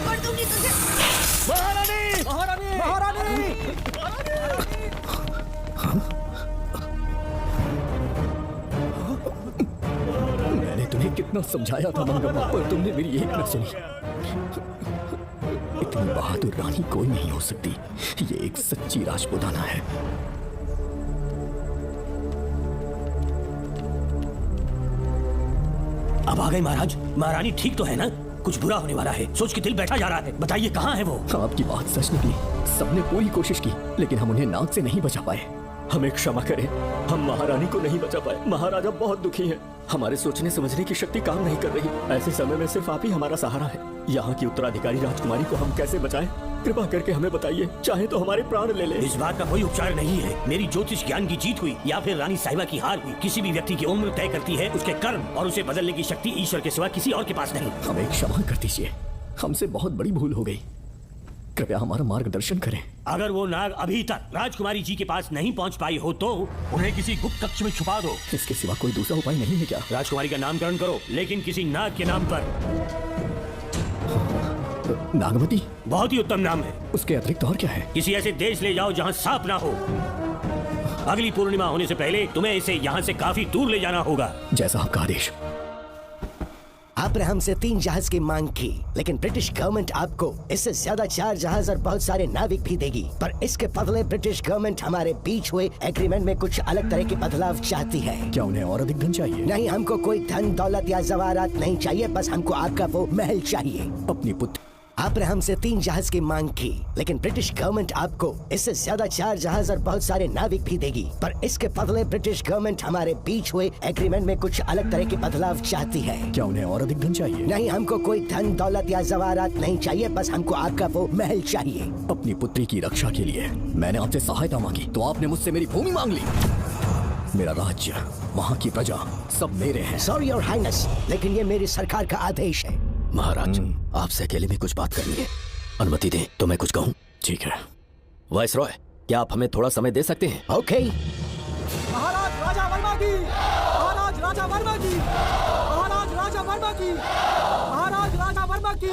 कर दूंगी तुझे। महारानी! महारानी! महारानी! मैंने तुम्हें कितना समझाया था मंगम्मा, पर तुमने मेरी एक न सुनी। इतनी बहादुर रानी कोई नहीं हो सकती। ये एक सच्ची राजपुताना है। अब आ गए महाराज। महारानी ठीक तो है ना? कुछ बुरा होने वाला है, सोच के दिल बैठा जा रहा है। बताइए कहाँ है वो? आपकी बात सच निकली। सबने पूरी कोशिश की, लेकिन हम उन्हें नाग से नहीं बचा पाए। हमें क्षमा करें, हम महारानी को नहीं बचा पाए। महाराजा बहुत दुखी हैं। हमारे सोचने समझने की शक्ति काम नहीं कर रही। ऐसे समय में सिर्फ आप ही हमारा सहारा है। यहाँ की उत्तराधिकारी राजकुमारी को हम कैसे बचाएं? कृपा करके हमें बताइए, चाहे तो हमारे प्राण ले ले। इस बात का कोई उपचार नहीं है। मेरी ज्योतिष ज्ञान की जीत हुई या फिर रानी साहिबा की हार हुई। किसी भी व्यक्ति की उम्र तय करती है उसके कर्म, और उसे बदलने की शक्ति ईश्वर के सिवा किसी और के पास नहीं। हमें क्षमा कर दीजिए, हमसे बहुत बड़ी भूल हो गई। कृपया हमारा मार्गदर्शन करें। अगर वो नाग अभी तक राजकुमारी जी के पास नहीं पहुंच पाई हो तो उन्हें किसी गुप्त कक्ष में छुपा दो। इसके सिवा कोई दूसरा उपाय नहीं है क्या? राजकुमारी का नामकरण करो, लेकिन किसी नाग के नाम पर। नागमती? बहुत ही उत्तम नाम है। उसके अतिरिक्त और क्या है? किसी ऐसे देश ले जाओ जहाँ सांप ना हो। अगली पूर्णिमा होने से पहले तुम्हें इसे यहाँ से काफी दूर ले जाना होगा। जैसा आपका आदेश। आपने हमसे 3 जहाज की मांग की, लेकिन ब्रिटिश गवर्नमेंट आपको इससे ज्यादा 4 जहाज और बहुत सारे नाविक भी देगी। पर इसके बदले ब्रिटिश गवर्नमेंट हमारे बीच हुए एग्रीमेंट में कुछ अलग तरह के बदलाव चाहती है। क्या उन्हें और अधिक धन चाहिए? नहीं, हमको कोई धन दौलत या जवाहरात नहीं चाहिए, बस हमको आपका वो महल चाहिए। अपनी पुत्र? आपने हमसे 3 जहाज की मांग की, लेकिन ब्रिटिश गवर्नमेंट आपको इससे ज्यादा 4 जहाज और बहुत सारे नाविक भी देगी। पर इसके बदले ब्रिटिश गवर्नमेंट हमारे बीच हुए एग्रीमेंट में कुछ अलग तरह के बदलाव चाहती है। क्या उन्हें और अधिक धन चाहिए? नहीं, हमको कोई धन दौलत या जवाहरात नहीं चाहिए, बस हमको आपका वो महल चाहिए। अपनी पुत्री की रक्षा के लिए मैंने आपसे सहायता मांगी, तो आपने मुझसे मेरी भूमि मांग ली। मेरा राज्य, वहाँ की प्रजा सब मेरे हैं। सॉरी योर हाइनेस, लेकिन ये मेरी सरकार का आदेश है। महाराज, आपसे अकेले में कुछ बात करनी है। अनुमति दें तो मैं कुछ कहूँ? ठीक है। वाइसरॉय, क्या आप हमें थोड़ा समय दे सकते हैं? ओके। महाराज राजा वर्मा की! महाराज राजा वर्मा की! महाराज राजा वर्मा की! महाराज राजा वर्मा की!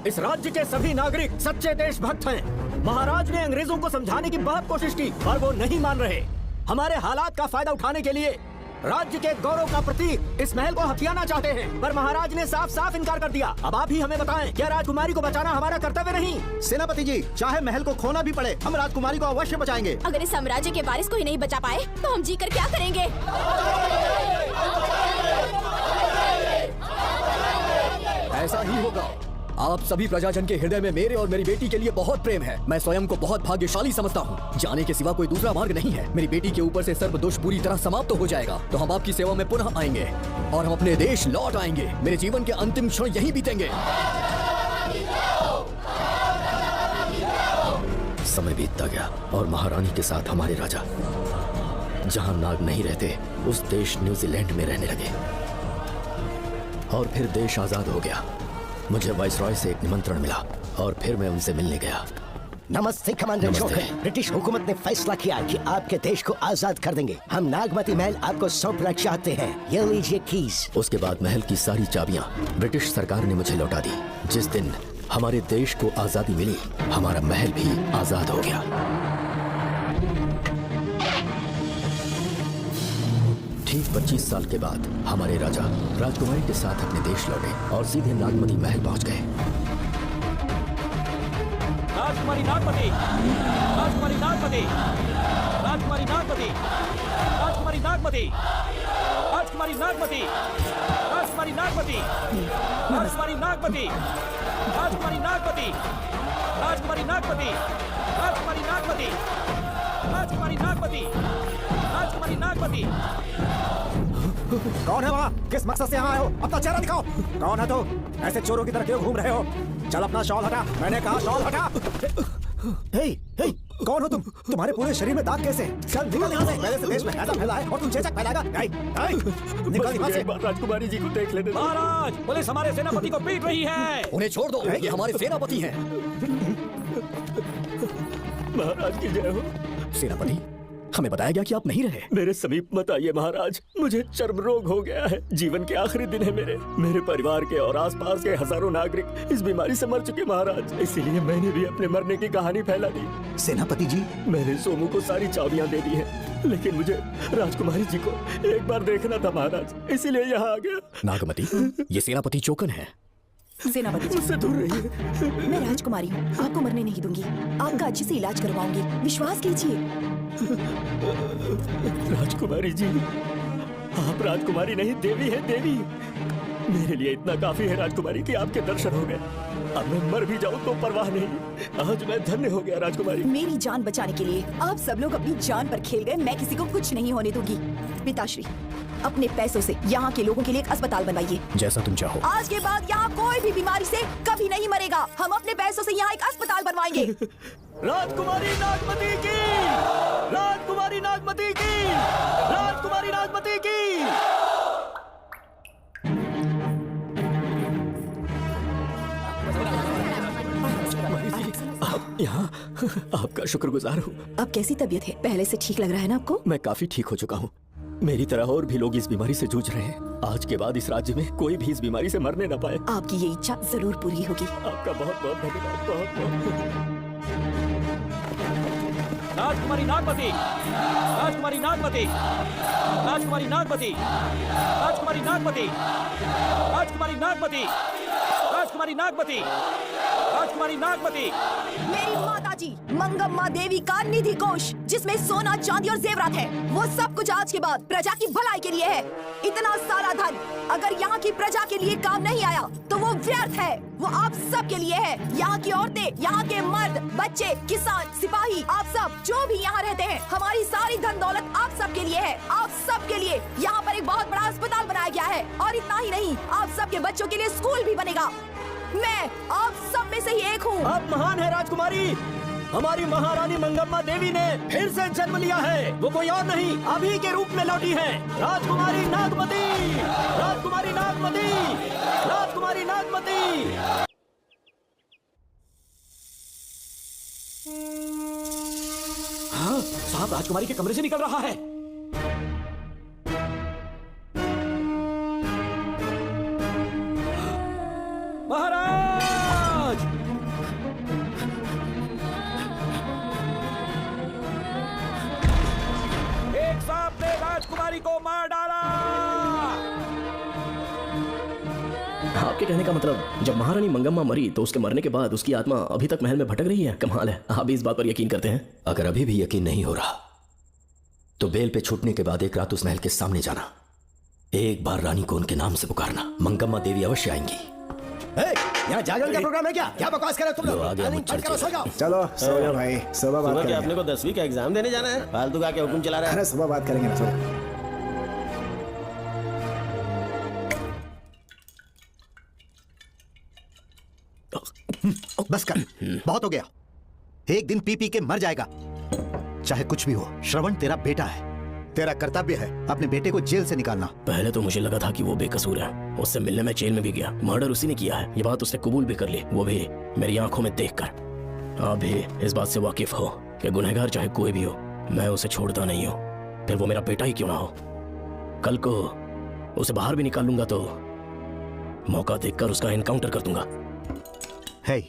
इस राज्य के सभी नागरिक सच्चे देशभक्त हैं। महाराज ने अंग्रेजों को समझाने की बहुत कोशिश की, पर वो नहीं मान रहे। हमारे हालात का फायदा उठाने के लिए राज्य के गौरव का प्रतीक इस महल को हथियाना चाहते हैं, पर महाराज ने साफ साफ इनकार कर दिया। अब आप ही हमें बताएं, क्या राजकुमारी को बचाना हमारा कर्तव्य नहीं? सेनापति जी, चाहे महल को खोना भी पड़े, हम राजकुमारी को अवश्य बचाएंगे। अगर इस साम्राज्य के वारिस को ही नहीं बचा पाए तो हम जीकर क्या करेंगे? ऐसा ही होगा। आप सभी प्रजाजन के हृदय में मेरे और मेरी बेटी के लिए बहुत प्रेम है। मैं स्वयं को बहुत भाग्यशाली समझता हूँ। जाने के सिवा कोई दूसरा मार्ग नहीं है। मेरी बेटी के ऊपर से सर्व दोष पूरी तरह समाप्त हो जाएगा, तो हम आपकी सेवा में पुनः आएंगे और हम अपने देश लौट आएंगे। मेरे जीवन के अंतिम क्षण यहीं बीतेंगे। समय बीतता गया और महारानी के साथ हमारे राजा, जहाँ नाग नहीं रहते, उस देश न्यूजीलैंड में रहने लगे और फिर देश आजाद हो गया। मुझे वाइसरॉय से एक निमंत्रण मिला और फिर मैं उनसे मिलने गया। नमस्ते कमांडर जोकर। ब्रिटिश हुकूमत ने फैसला किया कि आपके देश को आजाद कर देंगे। हम नागमती महल आपको सौंपना चाहते हैं। ये लीजिए कीज। उसके बाद महल की सारी चाबियां ब्रिटिश सरकार ने मुझे लौटा दी। जिस दिन हमारे देश को आजादी मिली, हमारा महल भी आजाद हो गया। ठीक 25 साल के बाद हमारे राजा राजकुमारी के साथ अपने देश लौटे और सीधे नागमती महल पहुंच गए। राजकुमारी नागमती! राजकुमारी नागमती! राजकुमारी नागमती! राजकुमारी नागमती! राजकुमारी नागमती! राजकुमारी नागमती! राजकुमारी नागमती! राजकुमारी नागमती! राजकुमारी नागमती! राजकुमारी नागमती! राजकुमारी नागमती! राजकुमारी नागमती! कौन है वहाँ? किस मकसद से यहाँ आए हो? अपना चेहरा दिखाओ। कौन है तो? ऐसे चोरों की तरह क्यों घूम रहे हो? चल अपना शॉल हटा। मैंने कहा शॉल हटा। हे, हे, कौन हो तुम? तुम्हारे पूरे शरीर में दाग कैसे? चल निकल यहाँ से। पहले से देश में ऐसा फैला है और तुम चेचक फैलाएगा। निकल यहाँ से। राजकुमारी जी को देख लेने दो। महाराज, पुलिस हमारे सेनापति को पीट रही है। उन्हें छोड़ दो, ये हमारे सेनापति हैं। महाराज की जय हो। सेनापति, हमें बताया गया कि आप नहीं रहे। मेरे समीप मत आइए महाराज, मुझे चर्म रोग हो गया है। जीवन के आखिरी दिन है मेरे परिवार के और आसपास के हजारों नागरिक इस बीमारी से मर चुके महाराज। इसीलिए मैंने भी अपने मरने की कहानी फैला दी। सेनापति जी, मैंने सोमू को सारी चाबियां दे दी हैं, लेकिन मुझे राजकुमारी जी को एक बार देखना था महाराज, इसीलिए यहाँ आ गया। नागमती, ये सेनापति चोकन है। सेनापति जी, मुझसे दूर रहिए। मैं राजकुमारी हूँ, आपको मरने नहीं दूंगी। आपका अच्छे से इलाज करवाऊंगी, विश्वास कीजिए। राजकुमारी जी, आप राजकुमारी नहीं देवी है, देवी। मेरे लिए इतना काफी है राजकुमारी कि आपके दर्शन हो गए। अब मैं मर भी जाऊं तो परवाह नहीं। आज मैं धन्य हो गया राजकुमारी। मेरी जान बचाने के लिए आप सब लोग अपनी जान पर खेल गए। मैं किसी को कुछ नहीं होने दूंगी। पिताश्री, अपने पैसों से यहाँ के लोगों के लिए एक अस्पताल बनवाइए। जैसा तुम चाहो। आज के बाद यहाँ कोई भी बीमारी से कभी नहीं मरेगा। हम अपने पैसों से यहाँ एक अस्पताल बनवाएंगे। राजकुमारी नागमती की, राजकुमारी नागमती की, राजकुमारी नागमती की। आप यहाँ, आपका शुक्रगुजार हूँ। अब कैसी तबीयत है? पहले से ठीक लग रहा है ना आपको? मैं काफी ठीक हो चुका हूँ। मेरी तरह और भी लोग इस बीमारी से जूझ रहे हैं। आज के बाद इस राज्य में कोई भी इस बीमारी से मरने न पाए। आपकी ये इच्छा जरूर पूरी होगी। आपका बहुत बहुत धन्यवाद, बहुत बहुत। राजकुमारी नागमती, राजकुमारी नागमती, राजकुमारी नागमती, राजकुमारी नागमती, राजकुमारी नागमती, राजकुमारी नागमती, राजकुमारी नागमती। मेरी माता जी मंगम्मा देवी का निधि कोष, जिसमें सोना, चांदी और जेवरात है, वो सब कुछ आज के बाद प्रजा की भलाई के लिए है। इतना सारा धन अगर यहाँ की प्रजा के लिए काम नहीं आया तो वो व्यर्थ है। वो आप सब के लिए है। यहाँ की औरतें, यहाँ के मर्द, बच्चे, किसान, सिपाही, आप सब जो भी यहाँ रहते हैं, हमारी सारी धन दौलत आप सब के लिए है। आप सब के लिए यहाँ पर एक बहुत बड़ा अस्पताल बनाया गया है। और इतना ही नहीं, आप सब के बच्चों के लिए स्कूल भी बनेगा। मैं आप सब में से ही एक हूँ। आप महान है राजकुमारी। हमारी महारानी मंगम्मा देवी ने फिर से जन्म लिया है। वो कोई और नहीं, अभी के रूप में लौटी है। राजकुमारी नागमती, राजकुमारी नागमती, राजकुमारी नागमती। हाँ, साहब राजकुमारी के कमरे से निकल रहा है। महाराज, एक सांप ने राजकुमारी को मार डाला। आपके कहने का मतलब, जब महारानी मंगम्मा मरी तो उसके मरने के बाद उसकी आत्मा अभी तक महल में भटक रही है? कमाल है, आप भी इस बात पर यकीन करते हैं? अगर अभी भी यकीन नहीं हो रहा तो बेल पे छूटने के बाद एक रात उस महल के सामने जाना, एक बार रानी को उनके नाम से पुकारना। मंगम्मा देवी अवश्य आएंगी। यहाँ जागरण का प्रोग्राम है क्या? क्या बकवास कर रहे हो तुम लोग? आगे मुझ चल सो जाओ। चलो सो जाओ भाई, सुबह बात करेंगे। अपने को 10वीं का एग्जाम देने जाना है, फालतू का क्या हुक्म चला रहा है? अरे सुबह बात करेंगे ना, सो बस कर, बहुत हो गया। एक दिन पी पी के मर जाएगा। चाहे कुछ भी हो, श्रवण तेरा बेटा है। तेरा कर्तव्य है अपने बेटे को जेल से निकालना। पहले तो मुझे लगा था कि वो बेकसूर है, उससे मिलने में जेल में भी गया, मर्डर उसी ने किया है, ये बात उसने कबूल भी कर ली, वो भी मेरी आंखों में देखकर। आप भी इस बात से वाकिफ हो कि गुनहगार चाहे कोई भी हो, मैं उसे छोड़ता नहीं हूँ, फिर वो मेरा बेटा ही क्यों ना हो। कल को उसे बाहर भी निकाल लूंगा तो मौका देखकर उसका एनकाउंटर कर दूंगा। है,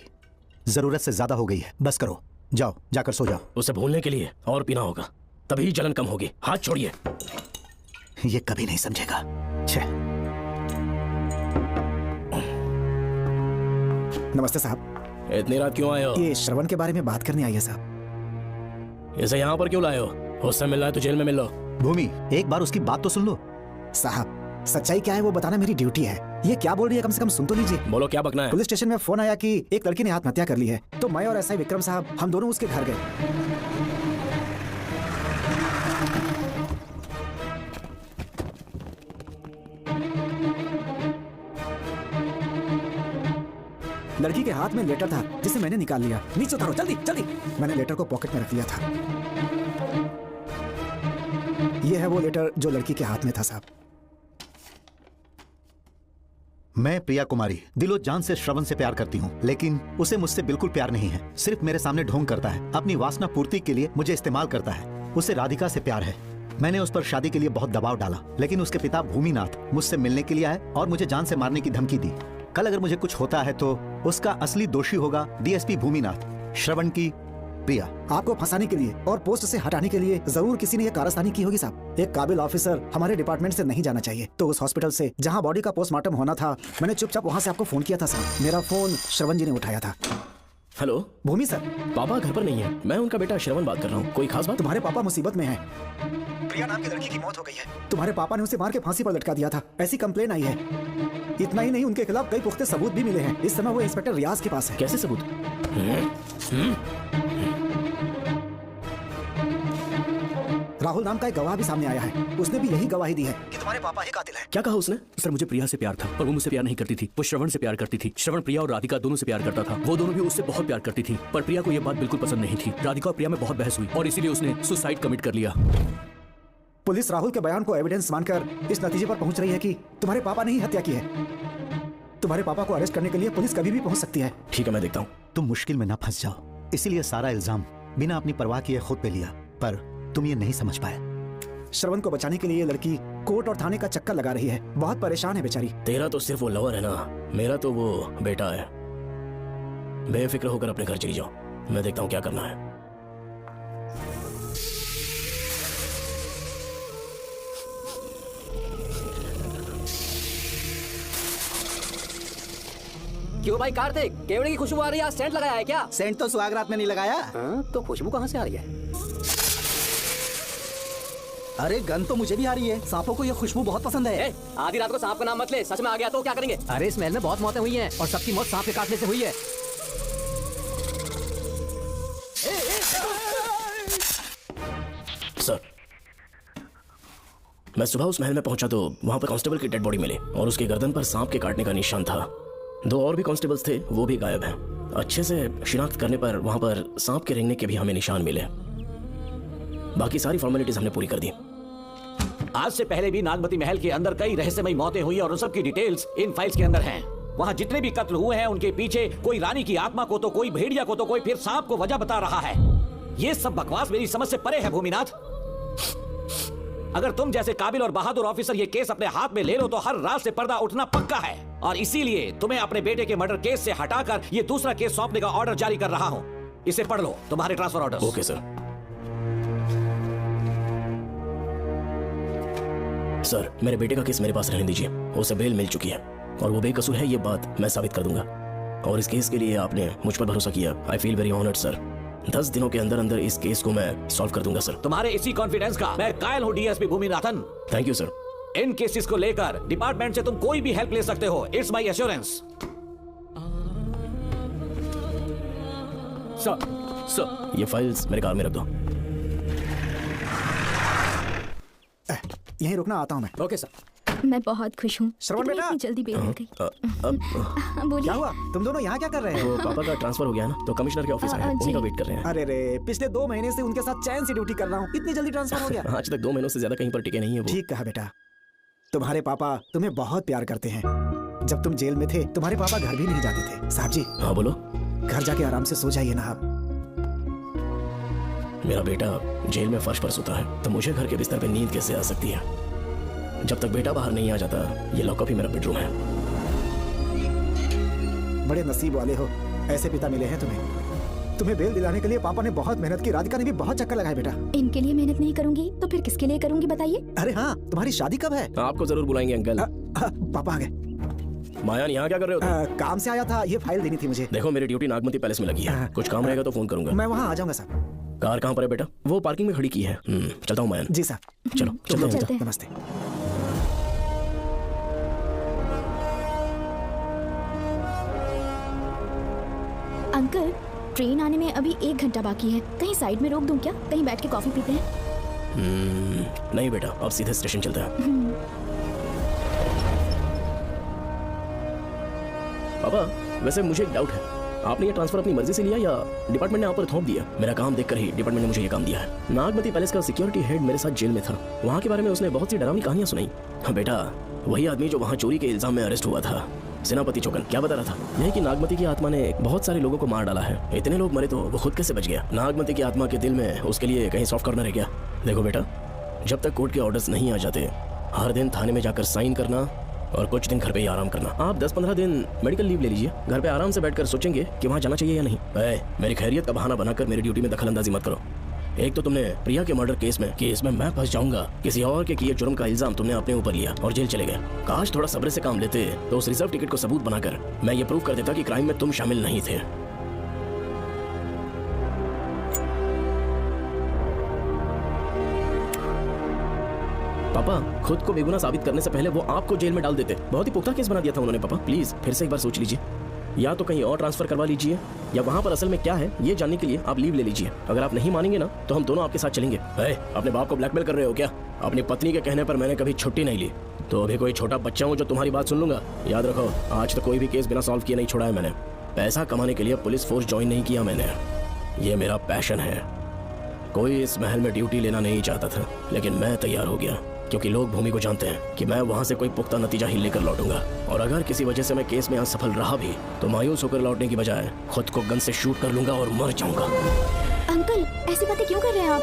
जरूरत से ज्यादा हो गई है, बस करो, जाओ जाकर सो जाओ। उसे भूलने के लिए और पीना होगा, तभी जलन कम होगी। हाथ छोड़िए। ये कभी नहीं समझेगा। छे। नमस्ते साहब। इतनी रात क्यों आए हो? ये श्रवण के बारे में बात करने आई है साहब। इसे यहाँ पर क्यों लाए हो? उससे मिलना है तो जेल में मिल लो। भूमि, एक बार उसकी बात तो सुन लो। साहब, सच्चाई क्या है वो बताना मेरी ड्यूटी है। ये क्या बोल रही है, कम से कम सुन तो लीजिए। बोलो, क्या बकना है? पुलिस स्टेशन में फोन आया कि एक लड़की ने आत्महत्या कर ली है, तो मैं और एसआई विक्रम साहब हम दोनों उसके घर गए। लड़की के हाथ में लेटर था जिसे मैंने निकाल लिया। नीचे उतारो, जल्दी जल्दी। मैंने लेटर को पॉकेट में रख लिया था। यह है वो लेटर जो लड़की के हाथ में था साहब। मैं प्रिया कुमारी दिलो जान से श्रवण से प्यार करती हूँ, लेकिन उसे मुझसे बिल्कुल प्यार नहीं है। सिर्फ मेरे सामने ढोंग करता है, अपनी वासना पूर्ति के लिए मुझे इस्तेमाल करता है। उसे राधिका से प्यार है। मैंने उस पर शादी के लिए बहुत दबाव डाला, लेकिन उसके पिता भूमिनाथ मुझसे मिलने के लिए आए और मुझे जान से मारने की धमकी दी। कल अगर मुझे कुछ होता है तो उसका असली दोषी होगा डीएसपी भूमिनाथ, श्रवण की प्रिया। आपको फंसाने के लिए और पोस्ट से हटाने के लिए जरूर किसी ने ये कारस्तानी की होगी साहब। एक काबिल ऑफिसर हमारे डिपार्टमेंट से नहीं जाना चाहिए। तो उस हॉस्पिटल से जहाँ बॉडी का पोस्टमार्टम होना था, मैंने चुपचाप वहाँ से आपको फोन किया था साहब। मेरा फोन श्रवण जी ने उठाया था। हेलो भूमि सर। पापा घर पर नहीं है, मैं उनका बेटा श्रवण बात कर रहा हूँ। कोई खास बात? तुम्हारे पापा मुसीबत में हैं। प्रिया नाम की लड़की की मौत हो गई है। तुम्हारे पापा ने उसे मार के फांसी पर लटका दिया था, ऐसी कंप्लेन आई है। इतना ही नहीं, उनके खिलाफ कई पुख्ते सबूत भी मिले हैं। इस समय वो इंस्पेक्टर रियाज के पास है। कैसे सबूत? राहुल नाम का एक गवाह भी सामने आया है। उसने भी यही गवाही दी है कि तुम्हारे पापा ही कातिल है। क्या कहा उसने? सर मुझे प्रिया से प्यार था, पर वो मुझसे प्यार नहीं करती थी। वो श्रवण से प्यार करती थी। श्रवण प्रिया और राधिका दोनों से प्यार करता था। वो दोनों भी उससे बहुत प्यार करती थी, पर प्रिया को ये बात बिल्कुल पसंद नहीं थी। राधिका और प्रिया में बहुत बहस हुई और इसीलिए उसने सुसाइड कमिट कर लिया। पुलिस राहुल के बयान को एविडेंस मानकर इस नतीजे पर पहुंच रही है कि तुम्हारे पापा ने ही हत्या की है। तुम्हारे पापा को अरेस्ट करने के लिए पुलिस कभी भी पहुंच सकती है। ठीक है, मैं देखता हूँ। तुम मुश्किल में ना फंस जाओ, इसीलिए सारा इल्जाम बिना अपनी परवाह किए खुद पे लिया, पर तुम ये नहीं समझ पाए। श्रवण को बचाने के लिए ये लड़की कोर्ट और थाने का चक्कर लगा रही है। बहुत परेशान है बेचारी। तेरा तो सिर्फ वो लवर है ना, मेरा तो वो बेटा है। बेफिक्र होकर अपने घर चली जाओ, मैं देखता हूँ क्या करना है। क्यों भाई कार्तिक, केवड़े की खुशबू आ रही है? आज सेंट लगाया है क्या? सेंट तो सुहागरात में नहीं लगाया। तो खुशबू कहाँ से आ रही है? अरे गन तो मुझे भी आ रही है। सांपों को ये खुशबू बहुत पसंद है। आधी रात को सांप का नाम मत ले, सच में आ गया तो क्या करेंगे? अरे इस महल में बहुत मौतें हुई हैं और सबकी मौत सांप के काटने से हुई है। सर, मैं सुबह उस महल में पहुंचा तो वहां पर कांस्टेबल की डेड बॉडी मिली और उसके गर्दन पर सांप के काटने का निशान था। 2 और भी कांस्टेबल्स थे, वो भी गायब हैं। अच्छे से शिनाख्त करने पर वहां पर सांप के रेंगने के भी हमें निशान मिले। बाकी सारी फॉर्मेलिटीज हमने पूरी कर दी। आज से पहले भी नागमती महल के अंदर कई रहस्यमयी मौतें हुई और उन सब की डिटेल्स इन फाइल्स के अंदर हैं। वहाँ जितने भी कत्ल हुए हैं उनके पीछे कोई रानी की आत्मा को तो कोई भेड़िया को तो कोई फिर सांप को वजह बता रहा है। ये सब बकवास मेरी समझ से परे है भूमिनाथ। अगर तुम जैसे काबिल और बहादुर ऑफिसर ये केस अपने हाथ में ले लो तो हर रात से पर्दा उठना पक्का है, और इसीलिए तुम्हें अपने बेटे के मर्डर केस से हटाकर ये दूसरा केस सौंपने का ऑर्डर जारी कर रहा हूँ। इसे पढ़ लो, तुम्हारे transfer order. Okay sir. Sir, मेरे बेटे का केस मेरे पास रहने दीजिए। उसे बेल मिल चुकी है और वो बेकसूर है, ये बात मैं साबित कर दूंगा। और इस केस के लिए आपने मुझ पर भरोसा किया। I feel very honoured sir. 10 दिनों के अंदर अंदर इस केस को मैं सॉल्व कर दूंगा सर। तुम्हारे इसी कॉन्फिडेंस का मैं कायल हूँ DSP Bhuminathan. Thank you sir. In cases को लेकर डिपार्टमेंट से तुम कोई भी हेल्प ले सकते हो। It's my assurance. सर, ये फाइल्स मेरे कार में रख दो। यहीं रुकना, आता हूँ मैं। Okay sir. मैं बहुत खुश हूँ। श्रवण बेटा, इतनी जल्दी बेल हो गई। बोलिए। क्या हुआ? तुम दोनों यहाँ क्या कर रहे वो हैं? पापा का ट्रांसफर हो गया ना, तो कमिश्नर के ऑफिस आए हैं, उन्हीं का वेट कर रहे हैं। अरे रे, पिछले 2 महीने से उनके साथ चैन से ड्यूटी कर रहा हूँ, इतनी जल्दी ट्रांसफर हो गया? आज तक 2 महीनों से ज्यादा कहीं पर टिके नहीं है वो। ठीक कहा बेटा। तुम्हारे पापा तुम्हें बहुत प्यार करते हैं। जब तुम जेल में थे तुम्हारे पापा घर भी नहीं जाते थे। साहब जी। हाँ बोलो। घर जाके आराम से सो जाइए ना आप। मेरा बेटा जेल में फर्श पर सोता है तो मुझे घर के बिस्तर पे नींद कैसे आ सकती है? जब तक बेटा बाहर नहीं आ जाता, ये लॉकअप ही मेरा बेडरूम है। बड़े नसीब वाले हो, ऐसे पिता मिले हैं तुम्हें। तुम्हें बेल दिलाने के लिए पापा ने बहुत मेहनत की, राधिका ने भी बहुत चक्कर लगाए बेटा। इनके लिए मेहनत नहीं करूंगी तो फिर किसके लिए करूंगी बताइए? अरे हाँ, तुम्हारी शादी कब है? आपको जरूर बुलाएंगे अंकल। पापा आ गए। मायान, यहाँ क्या कर रहे हो तुम? काम से आया था, ये फाइल देनी थी मुझे। देखो, मेरी ड्यूटी नागमती पैलेस में लगी है। कुछ काम रहेगा तो फोन करूंगा। मैं वहाँ आ जाऊंगा साहब। कार कहाँ पर है बेटा? वो पार्किंग में खड़ी की है। चलता हूँ मायान। जी साहब। चलो चलते हैं। नमस्ते। अंकल, ट्रेन आने में अभी 1 घंटा बाकी है। कहीं साइड में रोक दूं क्या? कहीं बैठ के कॉफी पीते हैं? नहीं बेटा, अब सीधे स्टेशन चलते हैं। पापा, वैसे मुझे एक डाउट है। आपने ये ट्रांसफर अपनी मर्जी से लिया या डिपार्टमेंट ने आप पर थोप दिया? मेरा काम देखकर ही डिपार्टमेंट ने मुझे ये काम दिया है। नागमती पैलेस का सिक्योरिटी हेड मेरे साथ जेल में था। वहाँ के बारे में उसने बहुत सी डरावनी कहानियां सुनाई। हाँ बेटा, वही आदमी जो वहाँ चोरी के इल्जाम में अरेस्ट हुआ था, सेनापति चौकन। क्या बता रहा था? यह कि नागमती की आत्मा ने बहुत सारे लोगों को मार डाला है। इतने लोग मरे तो वो खुद कैसे बच गया? नागमती की आत्मा के दिल में उसके लिए कहीं सॉफ्ट कॉर्नर है क्या? देखो बेटा, जब तक कोर्ट के ऑर्डर्स नहीं आ जाते, हर दिन थाने में जाकर साइन करना और कुछ दिन घर पे ही आराम करना। आप 10-15 दिन मेडिकल लीव ले लीजिए, घर पे आराम से बैठकर सोचेंगे कि वहाँ जाना चाहिए या नहीं। मेरी खैरियत का बहाना बनाकर मेरी ड्यूटी में दखल अंदाजी मत करो। एक तो तुमने प्रिया के मर्डर केस में कि इसमें मैं फंस जाऊंगा, किसी और के किए जुर्म का इल्जाम तुमने अपने ऊपर लिया और जेल चले गए। काश थोड़ा सब्र से काम लेते तो उस रिजर्व टिकट को सबूत बनाकर मैं ये प्रूव कर देता कि क्राइम में तुम शामिल नहीं थे। पापा खुद को बेगुनाह साबित करने से पहले वो आपको जेल में डाल देते। बहुत ही पुख्ता केस बना दिया था उन्होंने। पापा प्लीज फिर से एक बार सोच लीजिए, या तो कहीं और ट्रांसफर करवा लीजिए या वहाँ पर असल में क्या है ये जानने के लिए आप लीव ले लीजिए। अगर आप नहीं मानेंगे ना तो हम दोनों आपके साथ चलेंगे। अपने बाप को ब्लैकमेल कर रहे हो क्या? अपनी पत्नी के कहने पर मैंने कभी छुट्टी नहीं ली, तो अभी कोई छोटा बच्चा हूँ जो तुम्हारी बात सुन लूंगा? याद रखो, आज तक कोई भी केस बिना सॉल्व किए नहीं छोड़ा है मैंने। पैसा कमाने के लिए पुलिस फोर्स ज्वाइन नहीं किया मैंने, ये मेरा पैशन है। कोई इस महल में ड्यूटी लेना नहीं चाहता था, लेकिन मैं तैयार हो गया क्योंकि लोग भूमि को जानते हैं कि मैं वहां से कोई पुख्ता नतीजा ही लेकर लौटूंगा। और अगर किसी वजह से मैं केस में असफल रहा भी तो मायूस होकर लौटने की बजाय खुद को गन से शूट कर लूंगा और मर जाऊंगा। अंकल ऐसी बातें क्यों कर रहे हैं आप?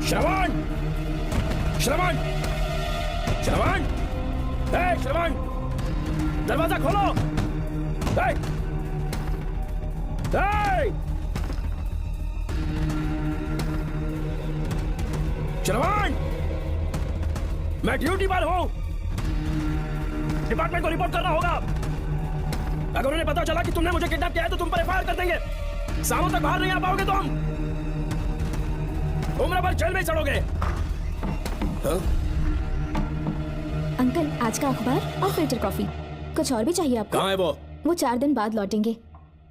श्रवण! श्रवण! श्रवण! श्रवण! दरवाजा खोलो! श्रवण! मैं ड्यूटी पर हूं, डिपार्टमेंट को रिपोर्ट करना होगा। अगर उन्हें पता चला कि तुमने मुझे किडनैप किया है तो तुम पर एफआईआर कर देंगे। शामों तक बाहर नहीं आ पाओगे तुम, उम्र भर जेल में चढ़ोगे। अंकल आज का अखबार और फिल्टर कॉफी, कुछ और भी चाहिए आपको? कहाँ है वो? वो 4 दिन बाद लौटेंगे।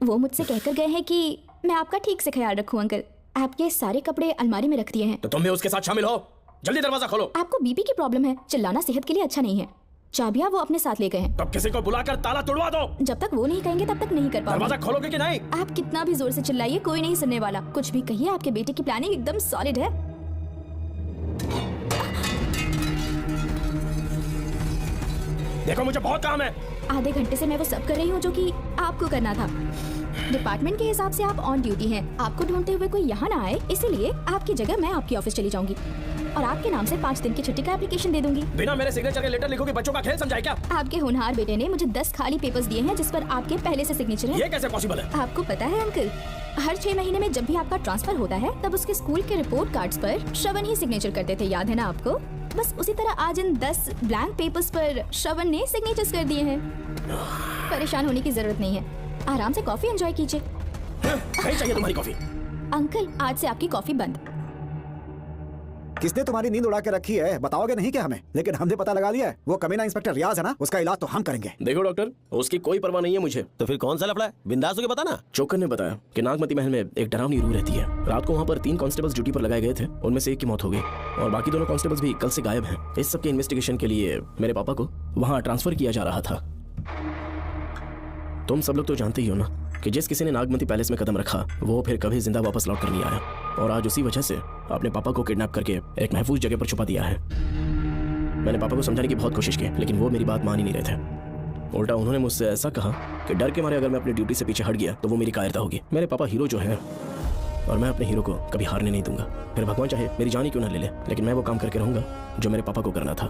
वो मुझसे कहकर गए हैं कि मैं आपका ठीक से ख्याल रखूं। अंकल आपके सारे कपड़े अलमारी में रख दिए हैं। तो तुम भी उसके साथ शामिल हो। जल्दी दरवाजा खोलो। आपको बीपी की प्रॉब्लम है, चिल्लाना सेहत के लिए अच्छा नहीं है। चाबियां वो अपने साथ ले गए हैं। तब किसी को बुलाकर ताला तोड़वा दो। जब तक वो नहीं कहेंगे तब तक नहीं कर पाऊंगी। दरवाजा खोलोगे कि नहीं? आप कितना भी जोर से चिल्लाइए कोई नहीं सुनने वाला। कुछ भी कहिए, आपके बेटे की प्लानिंग एकदम सॉलिड है। देखो मुझे बहुत काम है। आधे घंटे से मैं वो सब कर रही हूँ जो कि आपको करना था। डिपार्टमेंट के हिसाब से आप ऑन ड्यूटी हैं। आपको ढूंढते हुए कोई यहाँ ना आए, इसीलिए आपकी जगह मैं आपकी ऑफिस चली जाऊंगी और आपके नाम से 5 दिन की छुट्टी का एप्लीकेशन दे दूंगी। बिना मेरे सिग्नेचर के लेटर लिखोगे? बच्चों का खेल समझाए क्या? आपके होनहार बेटे ने मुझे 10 खाली पेपर्स दिए हैं जिस पर आपके पहले से सिग्नेचर है। ये कैसे पॉसिबल है? आपको पता है अंकल, हर 6 महीने में जब भी आपका ट्रांसफर होता है तब उसके स्कूल के रिपोर्ट कार्ड्स पर श्रवण ही सिग्नेचर करते थे, याद है ना आपको? बस उसी तरह आज इन 10 ब्लैंक पेपर्स पर श्रवण ने सिग्नेचर्स कर दिए हैं। परेशान होने की जरूरत नहीं है, आराम से कॉफी एंजॉय कीजिए। नहीं चाहिए तुम्हारी कॉफी। अंकल आज से आपकी कॉफी बंद। किसने तुम्हारी नींद उड़ा के रखी है बताओगे नहीं क्या हमें? लेकिन हमने पता लगा लिया है, वो कमीना इंस्पेक्टर रियाज है ना, उसका इलाज तो हम करेंगे। देखो डॉक्टर, उसकी कोई परवाह नहीं है मुझे। तो फिर कौन सा लफड़ा है? बिंदास होके बता ना। चोकर ने बताया कि नागमती महल में एक डरावनी रूह रहती है। रात को वहाँ पर 3 कांस्टेबल्स ड्यूटी पर लगाए गए थे, उनमें से एक की मौत हो गई और बाकी दोनों कांस्टेबल्स भी कल से गायब हैं। इस सब के इन्वेस्टिगेशन के लिए मेरे पापा को वहाँ ट्रांसफर किया जा रहा था। तुम सब लोग तो जानते ही हो ना कि जिस किसी ने नागमती पैलेस में कदम रखा वो फिर कभी जिंदा वापस लौट कर नहीं आया, और आज उसी वजह से अपने पापा को किडनैप करके एक महफूज जगह पर छुपा दिया है। मैंने पापा को समझाने की बहुत कोशिश की, लेकिन वो मेरी बात मान ही नहीं रहे थे। उल्टा उन्होंने मुझसे ऐसा कहा कि डर के मारे अगर मैं अपनी ड्यूटी से पीछे हट गया तो वो मेरी कायरता होगी। मेरे पापा हीरो जो है और मैं अपने हीरो को कभी हारने नहीं दूंगा। फिर भगवान चाहे मेरी जान ही क्यों ना ले ले, लेकिन मैं वो काम करके रहूंगा जो मेरे पापा को करना था।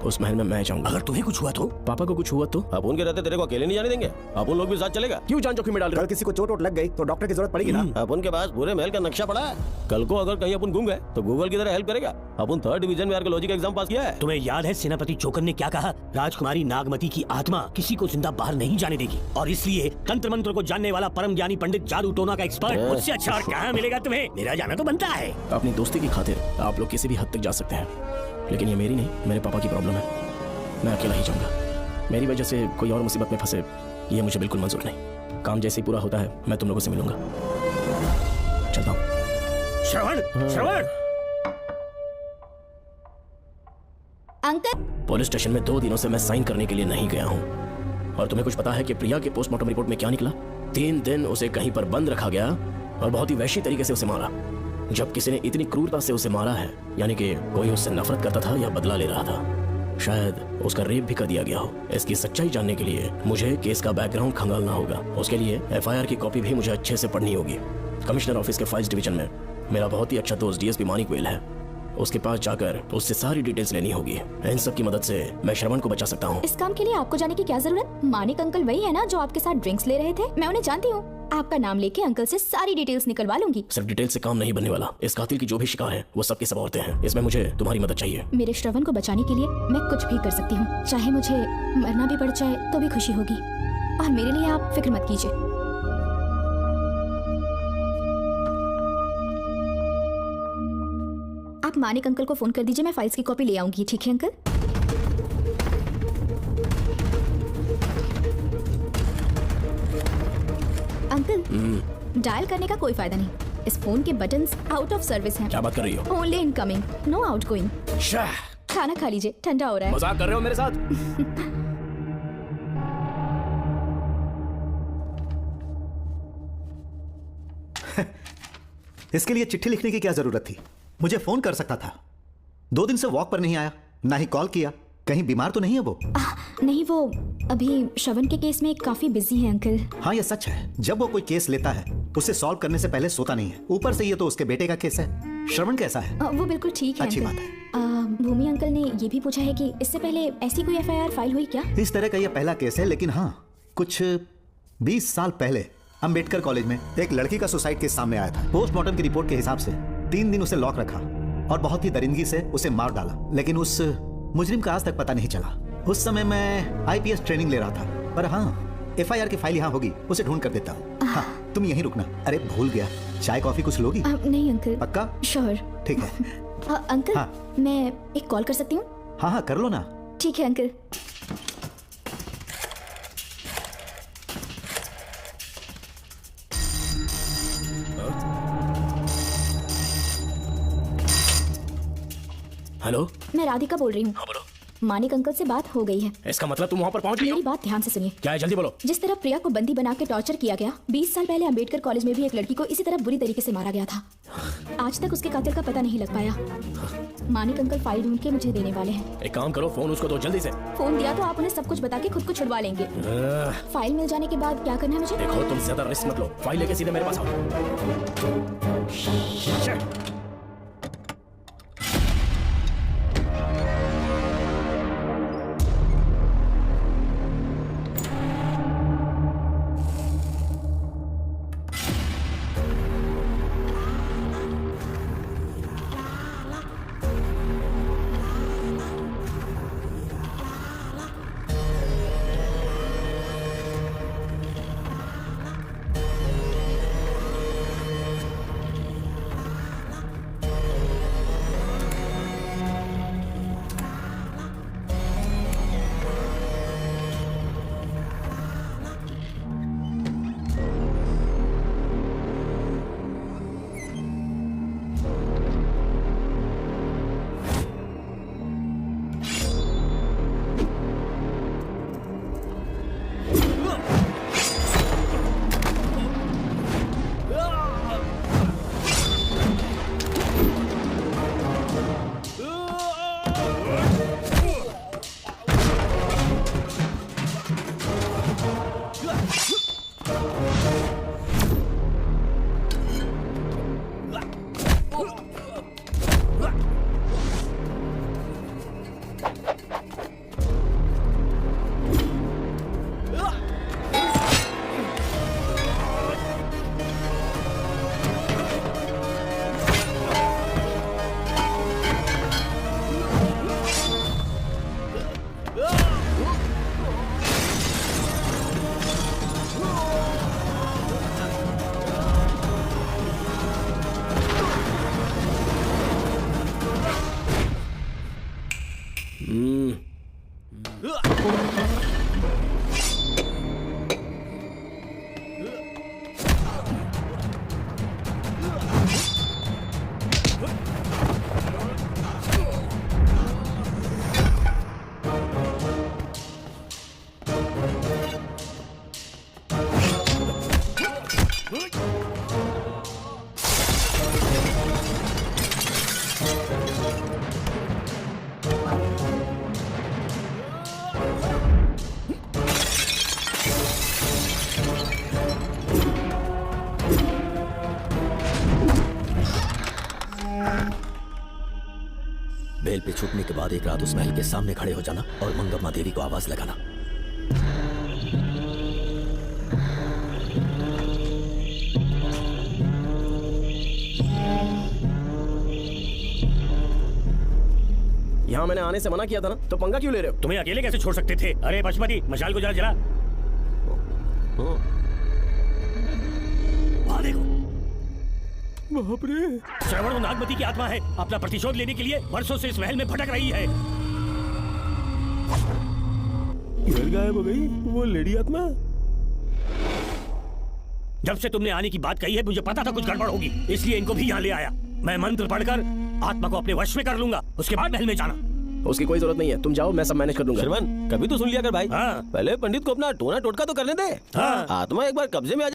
उस महल में मैं जाऊंगा। अगर तुम्हें कुछ हुआ तो? पापा को कुछ हुआ तो? अब उनके रहते तेरे को अकेले नहीं जाने देंगे। अब उन लोग भी साथ चलेगा। क्यों जान जोखिम में डाल रहे कल किसी को चोट वोट लग गई तो डॉक्टर की जरूरत पड़ेगी ना। अब उनके पास पूरे महल का नक्शा पड़ा है। कल को अगर कहीं अपन घूम गए तो गूगल की तरह हेल्प करेगा। अपन 3rd डिवीजन में आर्कियोलॉजी का एग्जाम पास किया है। तुम्हें याद है सेनापति चोकर ने क्या कहा? राजकुमारी नागमती की आत्मा किसी को जिंदा बाहर नहीं जाने देगी, और इसलिए तंत्र मंत्र को जानने वाला परम ज्ञानी पंडित जादू टोना का एक्सपर्ट मुझसे अच्छा और कहाँ मिलेगा तुम्हें? मेरा जाना तो बनता है। अपनी दोस्ती की खातिर आप लोग किसी भी हद तक जा सकते हैं, लेकिन ये मेरी नहीं, मेरे पापा की प्रॉब्लम है। मैं अकेला ही जाऊंगा। मेरी वजह से कोई और मुसीबत में फंसे, ये मुझे बिल्कुल मंजूर नहीं। काम जैसे ही पूरा होता है मैं तुम लोगों से मिलूंगा। चलता हूँ। श्रवण, श्रवण। अंकल, पुलिस स्टेशन में 2 दिनों से मैं साइन करने के लिए नहीं गया हूँ। और तुम्हें कुछ पता है कि प्रिया के पोस्टमार्टम रिपोर्ट में क्या निकला? 3 दिन उसे कहीं पर बंद रखा गया और बहुत ही वैश्य तरीके से उसे मारा। जब किसी ने इतनी क्रूरता से उसे मारा है, यानी कि कोई उससे नफरत करता था या बदला ले रहा था। शायद उसका रेप भी कर दिया गया हो। इसकी सच्चाई जानने के लिए मुझे केस का बैकग्राउंड खंगालना होगा। उसके लिए FIR की कॉपी भी मुझे अच्छे से पढ़नी होगी। कमिश्नर ऑफिस के फाइल्स डिवीजन में मेरा बहुत ही अच्छा दोस्त DSP मानिक वेल है। उसके पास जाकर उससे सारी डिटेल्स लेनी होगी। इन सब की मदद से मैं श्रवण को बचा सकता हूँ। इस काम के लिए आपको जाने की क्या जरूरत? मानिक अंकल वही है ना जो आपके साथ ड्रिंक्स ले रहे थे? मैं उन्हें जानती हूँ। आपका नाम लेके अंकल से सारी डिटेल्स निकलवा लूंगी। सिर्फ डिटेल से काम नहीं बनने वाला। इस कातिल की जो भी शिकार है वो सबकी सब औरतें हैं। इसमें मुझे तुम्हारी मदद चाहिए। मेरे श्रवण को बचाने के लिए मैं कुछ भी कर सकती हूँ। चाहे मुझे मरना भी पड़ जाए तो भी खुशी होगी। और मेरे लिए आप फिक्र मत कीजिए। आप मानिक अंकल को फोन कर दीजिए, मैं फाइल्स की कॉपी ले आऊंगी। ठीक है अंकल? अंकल, डायल करने का कोई फायदा नहीं। इस फोन के बटन्स आउट ऑफ सर्विस हैं। क्या बात कर रही हो? Only incoming, no outgoing. खाना खा लीजिए, ठंडा हो रहा है। मजाक कर रहे हो मेरे साथ? इसके लिए चिट्ठी लिखने की क्या जरूरत थी? मुझे फोन कर सकता था। 2 दिन से वॉक पर नहीं आया, ना ही कॉल किया। कहीं बीमार तो नहीं है वो? नहीं, वो अभी श्रवण के केस में काफी बिजी है अंकल। हाँ, ये सच है। जब वो कोई केस लेता है उसे सॉल्व करने से पहले सोता नहीं है। ऊपर से ये तो उसके बेटे का केस है। श्रवण कैसा है? वो बिल्कुल ठीक है। अच्छी अंकल। बात है। भूमि अंकल ने ये भी पूछा है कि इससे पहले ऐसी कोई FIR फाइल हुई क्या? इस तरह का ये पहला केस है, लेकिन हाँ, कुछ 20 साल पहले अंबेडकर कॉलेज में एक लड़की का सुसाइड केस सामने आया था। पोस्टमार्टम की रिपोर्ट के हिसाब से 3 दिन उसे लॉक रखा और बहुत ही दरिंदगी से उसे मार डाला। लेकिन उस मुजरिम का आज तक पता नहीं चला। उस समय मैं IPS ट्रेनिंग ले रहा था। पर हाँ, FIR की फाइल यहाँ होगी, उसे ढूंढ कर देता हूँ। हाँ, तुम यहीं रुकना। अरे भूल गया, चाय कॉफी कुछ लोगी? नहीं अंकल। पक्का? श्योर। ठीक है। अंकल, हाँ। मैं एक कॉल कर सकती हूँ? हाँ हाँ, कर लो ना। ठीक है अंकल। हेलो, मैं राधिका बोल रही हूँ। हाँ बोलो। मानिक अंकल से बात हो गई है। इसका मतलब तुम वहाँ पर पहुँच गई हो? मेरी बात ध्यान से सुनिए। क्या है, जल्दी बोलो। जिस तरह प्रिया को बंदी बना के टॉर्चर किया गया, 20 साल पहले अंबेडकर कॉलेज में भी एक लड़की को इसी तरह बुरी तरीके से मारा गया था। आज तक उसके कातिल का पता नहीं लग पाया। मानिक अंकल फाइल ढूंढ के मुझे देने वाले हैं। एक काम करो, फोन उसको दो जल्दी से। फोन दिया तो आप उन्हें सब कुछ बता के खुद को छुड़वा लेंगे। फाइल मिल जाने के बाद क्या करना है मुझे? देखो, तुम ज्यादा रिस्क मत लो। फाइल लेके सीधे मेरे पास आओ। बेल पे छुपने के बाद एक रात उस महल के सामने खड़े हो जाना और मंगम्मा देवी को आवाज लगाना। यहाँ मैंने आने से मना किया था ना, तो पंगा क्यों ले रहे हो? तुम्हें अकेले कैसे छोड़ सकते थे? अरे पशुपति, मशाल को जरा जला। वहां देखो। बाप रे, श्रवण वो नागमती की आत्मा है। अपना प्रतिशोध लेने के लिए वर्षों से इस महल में भटक रही है। घर गायब हो गई वो लेडी आत्मा। जब से तुमने आने की बात कही है मुझे पता था कुछ गड़बड़ होगी, इसलिए इनको भी यहाँ ले आया। मैं मंत्र पढ़कर आत्मा को अपने वश में कर लूंगा, उसके बाद महल में जाना। उसकी कोई जरूरत नहीं है, तुम जाओ, मैं सब मैनेज कर दूंगा। श्रवण, कभी तो सुन लिया कर भाई। हाँ। पहले पंडित को अपना टोना टोटका तो करने दे। हाँ। आत्मा एक बार कब्जे में आ